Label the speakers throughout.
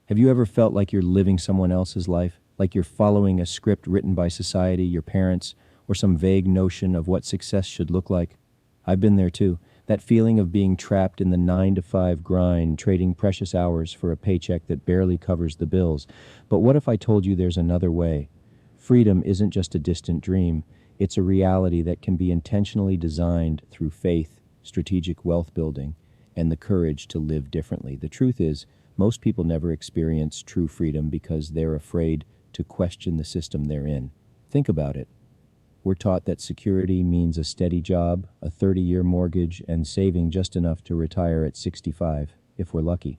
Speaker 1: Have you ever felt like you're living someone else's life? Like you're following a script written by society, your parents, or some vague notion of what success should look like? I've been there too. That feeling of being trapped in the 9 to 5 grind, trading precious hours for a paycheck that barely covers the bills. But what if I told you there's another way? Freedom isn't just a distant dream, it's a reality that can be intentionally designed through faith, strategic wealth building, and the courage to live differently. The truth is, most people never experience true freedom because they're afraid to question the system they're in. Think about it. We're taught that security means a steady job, a 30-year mortgage, and saving just enough to retire at 65, if we're lucky.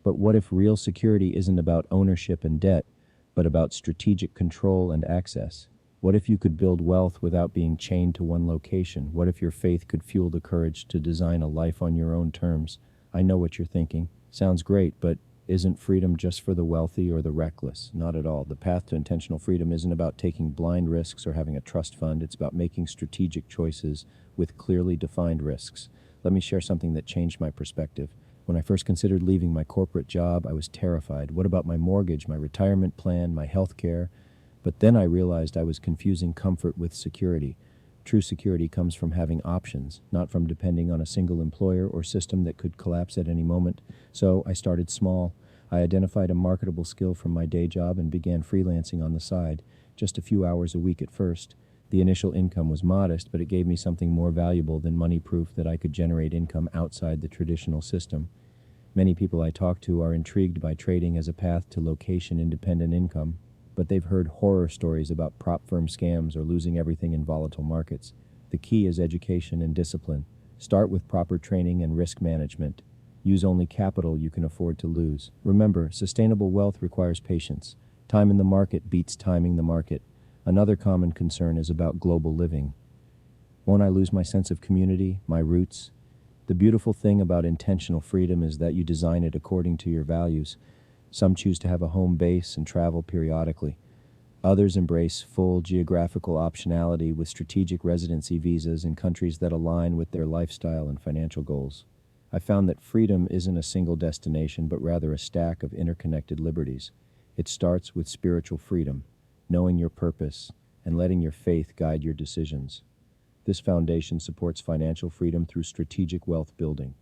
Speaker 1: But what if real security isn't about ownership and debt, but about strategic control and access? What if you could build wealth without being chained to one location? What if your faith could fuel the courage to design a life on your own terms? I know what you're thinking. Sounds great, but isn't freedom just for the wealthy or the reckless? Not at all. The path to intentional freedom isn't about taking blind risks or having a trust fund. It's about making strategic choices with clearly defined risks. Let me share something that changed my perspective. When I first considered leaving my corporate job, I was terrified. What about my mortgage, my retirement plan, my health care? But then I realized I was confusing comfort with security. True security comes from having options, not from depending on a single employer or system that could collapse at any moment. So I started small. I identified a marketable skill from my day job and began freelancing on the side, just a few hours a week at first. The initial income was modest, but it gave me something more valuable than money proof that I could generate income outside the traditional system. Many people I talk to are intrigued by trading as a path to location-independent income, but they've heard horror stories about prop firm scams or losing everything in volatile markets. The key is education and discipline. Start with proper training and risk management. Use only capital you can afford to lose. Remember, sustainable wealth requires patience. Time in the market beats timing the market. Another common concern is about global living. Won't I lose my sense of community, my roots? The beautiful thing about intentional freedom is that you design it according to your values. Some choose to have a home base and travel periodically. Others embrace full geographical optionality with strategic residency visas in countries that align with their lifestyle and financial goals. I found that freedom isn't a single destination, but rather a stack of interconnected liberties. It starts with spiritual freedom, knowing your purpose, and letting your faith guide your decisions. This foundation supports financial freedom through strategic wealth building.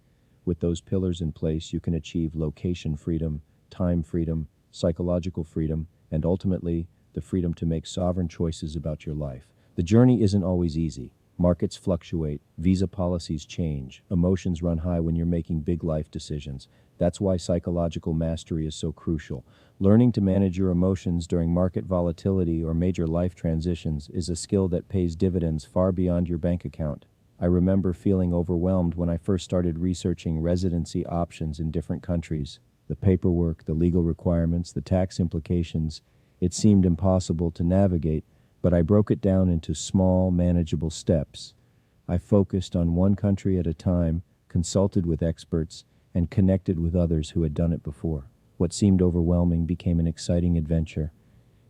Speaker 1: With those pillars in place, you can achieve location freedom, time freedom, psychological freedom, and ultimately, the freedom to make sovereign choices about your life. The journey isn't always easy. Markets fluctuate, visa policies change, emotions run high when you're making big life decisions. That's why psychological mastery is so crucial. Learning to manage your emotions during market volatility or major life transitions is a skill that pays dividends far beyond your bank account. I remember feeling overwhelmed when I first started researching residency options in different countries. The paperwork, the legal requirements, the tax implications, it seemed impossible to navigate, but I broke it down into small, manageable steps. I focused on one country at a time, consulted with experts, and connected with others who had done it before. What seemed overwhelming became an exciting adventure.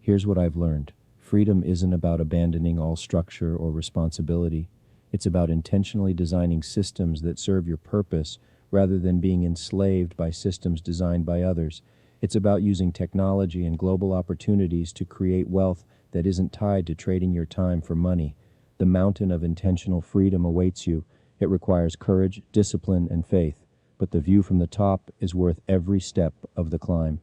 Speaker 1: Here's what I've learned. Freedom isn't about abandoning all structure or responsibility. It's about intentionally designing systems that serve your purpose rather than being enslaved by systems designed by others. It's about using technology and global opportunities to create wealth that isn't tied to trading your time for money. The mountain of intentional freedom awaits you. It requires courage, discipline, and faith, but the view from the top is worth every step of the climb.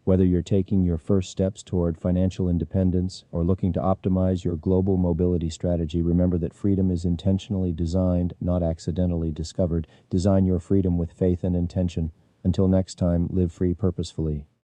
Speaker 1: Whether you're taking your first steps toward financial independence or looking to optimize your global mobility strategy, remember that freedom is intentionally designed, not accidentally discovered. Design your freedom with faith and intention. Until next time, live free purposefully.